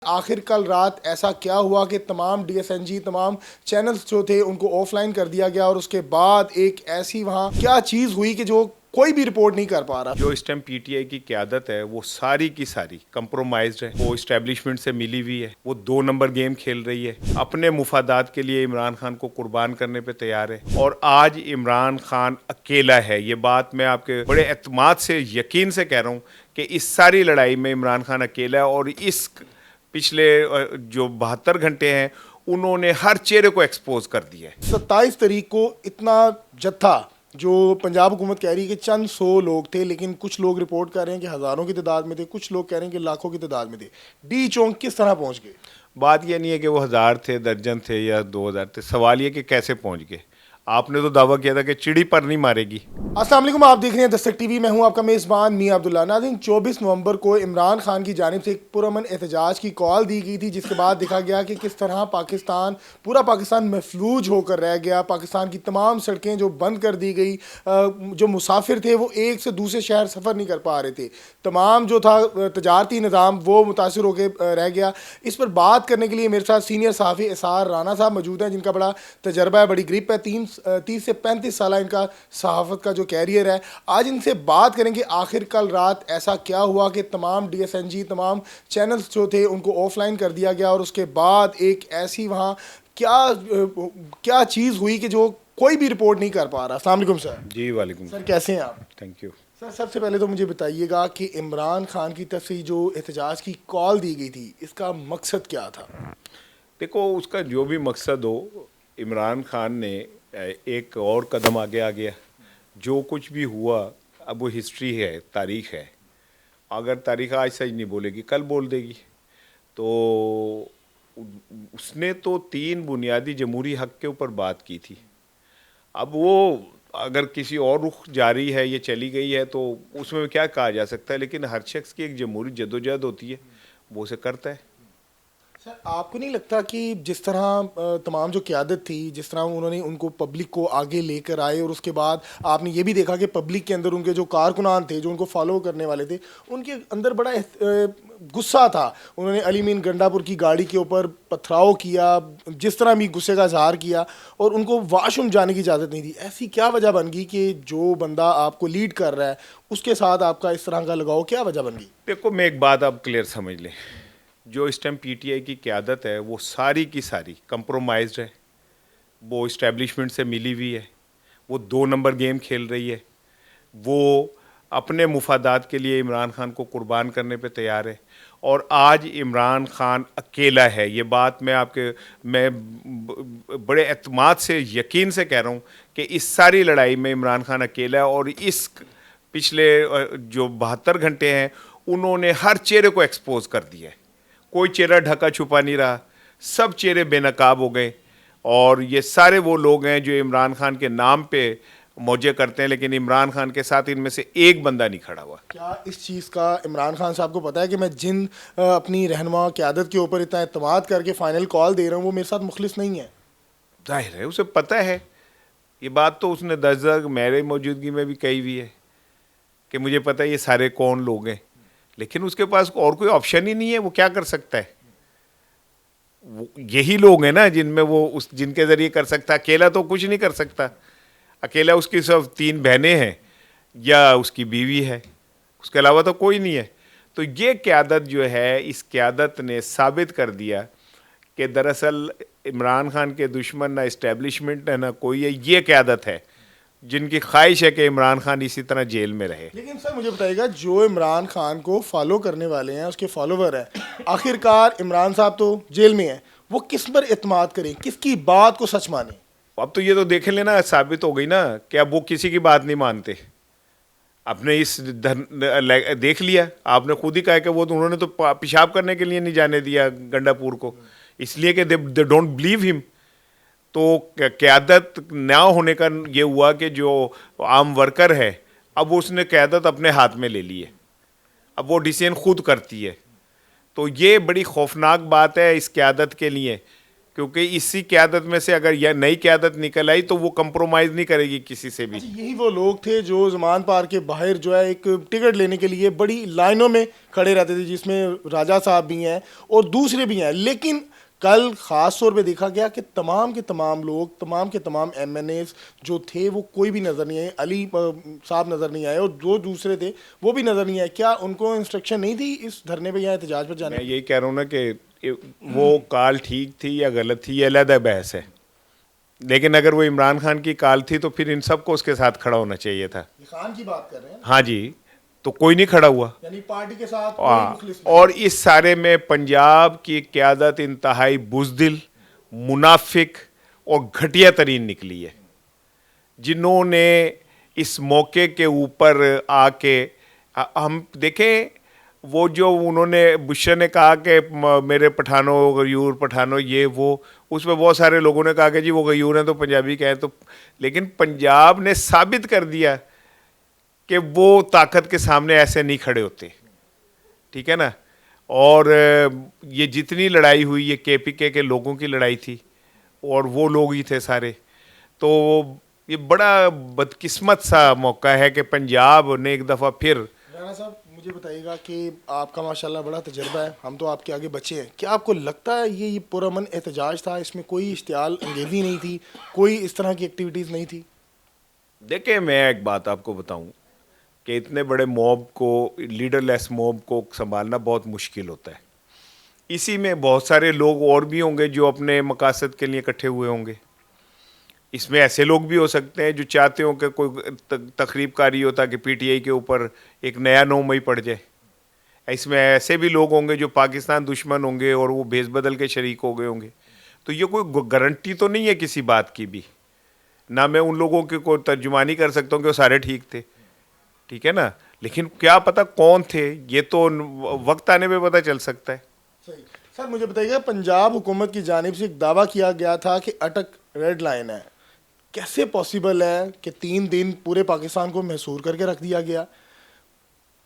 آخر کل رات ایسا کیا ہوا کہ تمام ڈی ایس این جی تمام چینلز جو تھے ان کو آف لائن کر دیا گیا، اور اس کے بعد ایک ایسی وہاں کیا چیز ہوئی کہ جو کوئی بھی رپورٹ نہیں کر پا رہا. جو اس ٹائم پی ٹی آئی کی قیادت ہے وہ ساری کی ساری کمپرومائزڈ ہے، وہ اسٹیبلشمنٹ سے ملی ہوئی ہے، وہ 2 نمبر گیم کھیل رہی ہے، اپنے مفادات کے لیے عمران خان کو قربان کرنے پہ تیار ہے. اور آج عمران خان اکیلا ہے، یہ بات میں آپ کے بڑے اعتماد سے یقین سے کہہ رہا ہوں کہ اس ساری لڑائی میں عمران خان اکیلا ہے. اور اس پچھلے جو 72 گھنٹے ہیں انہوں نے ہر چہرے کو ایکسپوز کر دیا ہے. 27 تاریخ کو اتنا جتھا جو پنجاب حکومت کہہ رہی ہے کہ چند 100 لوگ تھے، لیکن کچھ لوگ رپورٹ کر رہے ہیں کہ ہزاروں کی تعداد میں تھے، کچھ لوگ کہہ رہے ہیں کہ لاکھوں کی تعداد میں تھے. ڈی چونک کس طرح پہنچ گئے؟ بات یہ نہیں ہے کہ وہ 1000 تھے، درجن تھے یا 2000 تھے، سوال یہ کہ کیسے پہنچ گئے. آپ نے تو دعویٰ کیا تھا کہ چڑی پر نہیں مارے گی. السلام علیکم، آپ دیکھ رہے ہیں دستک ٹی وی، میں ہوں آپ کا میزبان میاں عبداللہ. ناظرین، 24 نومبر کو عمران خان کی جانب سے ایک پرامن احتجاج کی کال دی گئی تھی، جس کے بعد دیکھا گیا کہ کس طرح پورا پاکستان محفلوج ہو کر رہ گیا. پاکستان کی تمام سڑکیں جو بند کر دی گئی، جو مسافر تھے وہ ایک سے دوسرے شہر سفر نہیں کر پا رہے تھے، تمام جو تھا تجارتی نظام وہ متاثر ہو کے رہ گیا. اس پر بات کرنے کے لیے میرے ساتھ سینئر صحافی اسار رانا صاحب موجود ہیں، جن کا بڑا تجربہ ہے، بڑی گرپ ہے، 30 سے 35 سالہ ان کا صحافت کا جو کیریئر ہے. آج ان سے بات کریں کہ آخر کل رات ایسا کیا ہوا کہ تمام ڈی ایس این جی تمام چینلز جو تھے ان کو آف لائن کر دیا گیا، اور اس کے بعد ایک ایسی وہاں کیا چیز ہوئی کہ جو کوئی بھی رپورٹ نہیں کر پا رہا. السلام علیکم سر. جی وعلیکم سر، کیسے ہیں آپ؟ Thank you. سر، سب سے پہلے تو مجھے بتائیے گا کہ عمران خان کی طرف سے جو احتجاج کی کال دی گئی تھی، اس کا مقصد کیا تھا؟ دیکھو، اس کا جو بھی مقصد ہو، عمران خان نے ایک اور قدم آگے آ گیا. جو کچھ بھی ہوا اب وہ ہسٹری ہے، تاریخ ہے. اگر تاریخ آج سچ نہیں بولے گی کل بول دے گی. تو اس نے تو 3 بنیادی جمہوری حق کے اوپر بات کی تھی. اب وہ اگر کسی اور رخ جاری ہے، یہ چلی گئی ہے، تو اس میں کیا کہا جا سکتا ہے. لیکن ہر شخص کی ایک جمہوری جدوجہد ہوتی ہے، وہ اسے کرتا ہے. سر، آپ کو نہیں لگتا کہ جس طرح تمام جو قیادت تھی، جس طرح انہوں نے ان کو پبلک کو آگے لے کر آئے، اور اس کے بعد آپ نے یہ بھی دیکھا کہ پبلک کے اندر ان کے جو کارکنان تھے، جو ان کو فالو کرنے والے تھے، ان کے اندر بڑا غصہ تھا. انہوں نے علی مین گنڈا پور کی گاڑی کے اوپر پتھراؤ کیا، جس طرح بھی غصے کا اظہار کیا، اور ان کو واش روم جانے کی اجازت نہیں دی. ایسی کیا وجہ بن گئی کہ جو بندہ آپ کو لیڈ کر رہا ہے اس کے ساتھ آپ کا اس طرح کا لگاؤ کیا وجہ بن گئی؟ دیکھو، میں ایک بات آپ کلیئر سمجھ لیں. جو اس ٹائم پی ٹی آئی کی قیادت ہے وہ ساری کی ساری کمپرومائزڈ ہے، وہ اسٹیبلشمنٹ سے ملی ہوئی ہے، وہ 2 نمبر گیم کھیل رہی ہے، وہ اپنے مفادات کے لیے عمران خان کو قربان کرنے پہ تیار ہے. اور آج عمران خان اکیلا ہے، یہ بات میں بڑے اعتماد سے یقین سے کہہ رہا ہوں کہ اس ساری لڑائی میں عمران خان اکیلا ہے. اور اس پچھلے جو 72 گھنٹے ہیں انہوں نے ہر چہرے کو ایکسپوز کر دیا ہے. کوئی چہرہ ڈھکا چھپا نہیں رہا، سب چہرے بے نقاب ہو گئے. اور یہ سارے وہ لوگ ہیں جو عمران خان کے نام پہ موجے کرتے ہیں، لیکن عمران خان کے ساتھ ان میں سے ایک بندہ نہیں کھڑا ہوا. کیا اس چیز کا عمران خان صاحب کو پتہ ہے کہ میں جن اپنی رہنما قیادت کے اوپر اتنا اعتماد کر کے فائنل کال دے رہا ہوں وہ میرے ساتھ مخلص نہیں ہے؟ ظاہر ہے اسے پتہ ہے. یہ بات تو اس نے 10 میرے موجودگی میں بھی کہی ہوئی ہے کہ مجھے پتہ ہے یہ سارے کون لوگ ہیں. لیکن اس کے پاس اور کوئی آپشن ہی نہیں ہے، وہ کیا کر سکتا ہے. یہی لوگ ہیں نا جن میں جن کے ذریعے کر سکتا ہے. اکیلا تو کچھ نہیں کر سکتا. اکیلا اس کی صرف 3 بہنیں ہیں یا اس کی بیوی ہے، اس کے علاوہ تو کوئی نہیں ہے. تو یہ قیادت جو ہے، اس قیادت نے ثابت کر دیا کہ دراصل عمران خان کے دشمن نہ اسٹیبلشمنٹ ہے نہ کوئی ہے، یہ قیادت ہے جن کی خواہش ہے کہ عمران خان اسی طرح جیل میں رہے. لیکن سر مجھے بتائیے گا، جو عمران خان کو فالو کرنے والے ہیں، اس کے فالوور ہیں، آخر کار عمران صاحب تو جیل میں ہیں، وہ کس پر اعتماد کریں، کس کی بات کو سچ مانیں؟ اب تو یہ تو دیکھ لینا، ثابت ہو گئی نا کہ اب وہ کسی کی بات نہیں مانتے. آپ نے دیکھ لیا، آپ نے خود ہی کہا کہ وہ انہوں نے تو پیشاب کرنے کے لیے نہیں جانے دیا گنڈا پور کو، اس لیے کہ دے ڈونٹ بلیو ہم. تو قیادت نہ ہونے کا یہ ہوا کہ جو عام ورکر ہے اب اس نے قیادت اپنے ہاتھ میں لے لی ہے، اب وہ ڈیسیژن خود کرتی ہے. تو یہ بڑی خوفناک بات ہے اس قیادت کے لیے کیونکہ اسی قیادت میں سے اگر یہ نئی قیادت نکل آئی تو وہ کمپرومائز نہیں کرے گی کسی سے بھی. یہی وہ لوگ تھے جو زمان پارک کے باہر جو ہے ایک ٹکٹ لینے کے لیے بڑی لائنوں میں کھڑے رہتے تھے، جس میں راجہ صاحب بھی ہیں اور دوسرے بھی ہیں. لیکن کل خاص طور پہ دیکھا گیا کہ تمام کے تمام لوگ، تمام کے تمام ایم این ایز جو تھے وہ کوئی بھی نظر نہیں آئے. علی صاحب نظر نہیں آئے اور جو دوسرے تھے وہ بھی نظر نہیں آئے. کیا ان کو انسٹرکشن نہیں تھی اس دھرنے پہ یا احتجاج پر جانے؟ میں یہی کہہ رہا ہوں نا کہ وہ کال ٹھیک تھی یا غلط تھی، یہ علیحدہ بحث ہے. لیکن اگر وہ عمران خان کی کال تھی تو پھر ان سب کو اس کے ساتھ کھڑا ہونا چاہیے تھا. خان کی بات کر رہے ہیں؟ ہاں جی، تو کوئی نہیں کھڑا ہوا. یعنی پارٹی کے ساتھ اور اس سارے میں پنجاب کی قیادت انتہائی بزدل، منافق اور گھٹیا ترین نکلی ہے، جنہوں نے اس موقع کے اوپر آ کے ہم دیکھیں وہ جو انہوں نے بشر نے کہا کہ میرے پٹھانوں غیور پٹھانوں یہ وہ، اس میں بہت سارے لوگوں نے کہا کہ جی وہ غیور ہیں تو پنجابی کہیں تو، لیکن پنجاب نے ثابت کر دیا کہ وہ طاقت کے سامنے ایسے نہیں کھڑے ہوتے. ٹھیک ہے نا. اور یہ جتنی لڑائی ہوئی یہ کے پی کے لوگوں کی لڑائی تھی اور وہ لوگ ہی تھے سارے. تو یہ بڑا بدقسمت سا موقع ہے کہ پنجاب نے ایک دفعہ پھر. رانا صاحب مجھے بتائیے گا کہ آپ کا ماشاءاللہ بڑا تجربہ ہے، ہم تو آپ کے آگے بچے ہیں، کیا آپ کو لگتا ہے یہ پرامن احتجاج تھا، اس میں کوئی اشتعال انگیزی نہیں تھی، کوئی اس طرح کی ایکٹیویٹیز نہیں تھی؟ دیکھیں میں ایک بات آپ کو بتاؤں کہ اتنے بڑے موب کو، لیڈر لیس موب کو سنبھالنا بہت مشکل ہوتا ہے. اسی میں بہت سارے لوگ اور بھی ہوں گے جو اپنے مقاصد کے لیے اکٹھے ہوئے ہوں گے. اس میں ایسے لوگ بھی ہو سکتے ہیں جو چاہتے ہوں کہ کوئی تخریب کاری ہو تاکہ پی ٹی آئی کے اوپر ایک نیا 9 مئی پڑ جائے. اس میں ایسے بھی لوگ ہوں گے جو پاکستان دشمن ہوں گے اور وہ بھیس بدل کے شریک ہو گئے ہوں گے. تو یہ کوئی گارنٹی تو نہیں ہے کسی بات کی بھی. نہ میں ان لوگوں کی کوئی ترجمانی کر سکتا ہوں کہ وہ سارے ٹھیک تھے، ٹھیک ہے نا، لیکن کیا پتہ کون تھے، یہ تو وقت آنے پہ پتہ چل سکتا ہے. صحیح. سر مجھے بتائیے گا، پنجاب حکومت کی جانب سے ایک دعویٰ کیا گیا تھا کہ اٹک ریڈ لائن ہے، کیسے پاسبل ہے کہ 3 دن پورے پاکستان کو محصور کر کے رکھ دیا گیا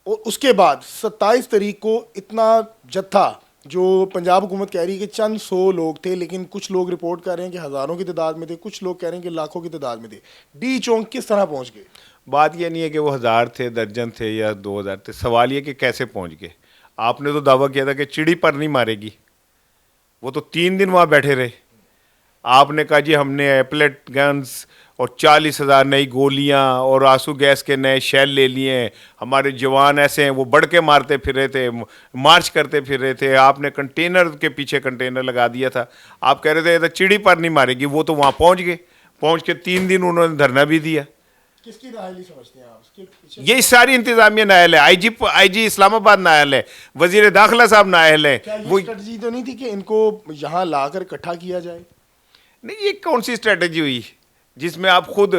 اور اس کے بعد 27 تاریخ کو اتنا جتھا، جو پنجاب حکومت کہہ رہی ہے کہ چند 100 لوگ تھے، لیکن کچھ لوگ رپورٹ کر رہے ہیں کہ ہزاروں کی تعداد میں تھے، کچھ لوگ کہہ رہے ہیں کہ لاکھوں کی تعداد میں تھے. ڈی چونک کس طرح پہنچ گئے؟ بات یہ نہیں ہے کہ وہ 1000 تھے، درجن تھے یا 2000 تھے، سوال یہ کہ کیسے پہنچ گئے. آپ نے تو دعویٰ کیا تھا کہ چڑی پر نہیں مارے گی، وہ تو 3 دن وہاں بیٹھے رہے. آپ نے کہا جی ہم نے ایپلیٹ گنز اور 40,000 نئی گولیاں اور آنسو گیس کے نئے شیل لے لیے ہیں، ہمارے جوان ایسے ہیں وہ بڑھ کے مارتے پھر رہے تھے، مارچ کرتے پھر رہے تھے. آپ نے کنٹینر کے پیچھے کنٹینر لگا دیا تھا. آپ کہہ رہے تھے چڑی پر نہیں مارے گی، وہ تو وہاں پہنچ گئے. پہنچ کے 3 دن انہوں نے دھرنا بھی دیا. کس کی نااہلی سمجھتے ہیں آپ اس کے پیچھے؟ یہ ساری انتظامیہ نااہل ہے. آئی جی اسلام آباد نااہل ہے، وزیر داخلہ صاحب نااہل ہے. وہ اسٹریٹجی تو نہیں تھی کہ ان کو یہاں لا کر اکٹھا کیا جائے؟ نہیں، یہ کون سی اسٹریٹجی ہوئی جس میں آپ خود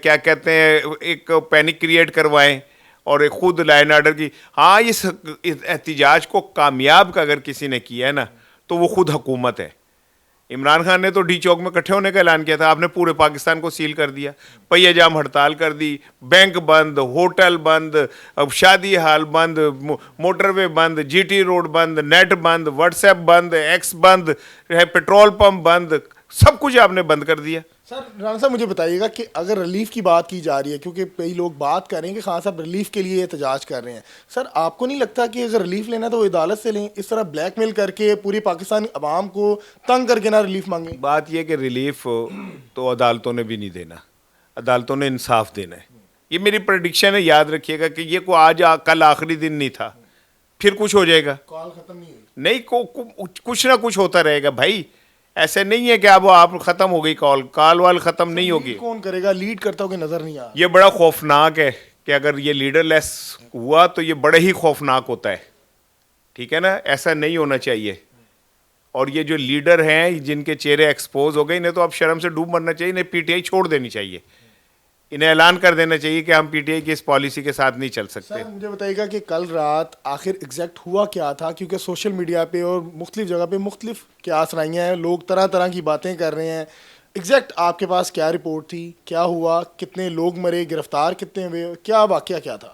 کیا کہتے ہیں ایک پینک کریٹ کروائیں اور ایک خود لائن آرڈر کی. ہاں اس احتجاج کو کامیاب کا اگر کسی نے کیا ہے نا تو وہ خود حکومت ہے. عمران خان نے تو ڈی چوک میں اکٹھے ہونے کا اعلان کیا تھا، آپ نے پورے پاکستان کو سیل کر دیا، پہیہ جام ہڑتال کر دی، بینک بند، ہوٹل بند، اب شادی ہال بند، موٹر وے بند، جی ٹی روڈ بند، نیٹ بند، واٹس ایپ بند، ایکس بند، پیٹرول پمپ بند، سب کچھ آپ نے بند کر دیا. سر رانا صاحب مجھے بتائیے گا کہ اگر ریلیف کی بات کی جا رہی ہے، کیونکہ کئی لوگ بات کر رہے ہیں کہ خان صاحب ریلیف کے لیے احتجاج کر رہے ہیں، سر آپ کو نہیں لگتا کہ اگر ریلیف لینا تو وہ عدالت سے لیں، اس طرح بلیک میل کر کے پوری پاکستانی عوام کو تنگ کر کے نہ ریلیف مانگیں؟ بات یہ کہ ریلیف تو عدالتوں نے بھی نہیں دینا، عدالتوں نے انصاف دینا ہے. یہ میری پریڈکشن ہے، یاد رکھیے گا کہ یہ کو آج کل آخری دن نہیں تھا، پھر کچھ ہو جائے گا. کال ختم نہیں ہوئی؟ نہیں، کچھ نہ کچھ ہوتا رہے گا بھائی. ایسے نہیں ہے کہ اب آپ ختم ہو گئی کال وال ختم نہیں ہوگی. کون کرے گا؟ لیڈ کرتا ہو کہ نظر نہیں آ رہا. یہ بڑا خوفناک ہے کہ اگر یہ لیڈر لیس ہوا تو یہ بڑے ہی خوفناک ہوتا ہے. ٹھیک ہے نا، ایسا نہیں ہونا چاہیے. اور یہ جو لیڈر ہیں جن کے چہرے ایکسپوز ہو گئے، انہیں تو اب شرم سے ڈوب مرنا چاہیے، انہیں پی ٹی آئی چھوڑ دینی چاہیے، انہیں اعلان کر دینا چاہیے کہ ہم پی ٹی آئی کی اس پالیسی کے ساتھ نہیں چل سکتے. سر مجھے بتائیے گا کہ کل رات آخر ایگزیکٹ ہوا کیا تھا، کیونکہ سوشل میڈیا پہ اور مختلف جگہ پہ مختلف قیاس رائیاں ہیں، لوگ طرح طرح کی باتیں کر رہے ہیں. ایگزیکٹ آپ کے پاس کیا رپورٹ تھی، کیا ہوا، کتنے لوگ مرے، گرفتار کتنے ہوئے، کیا واقعہ کیا تھا؟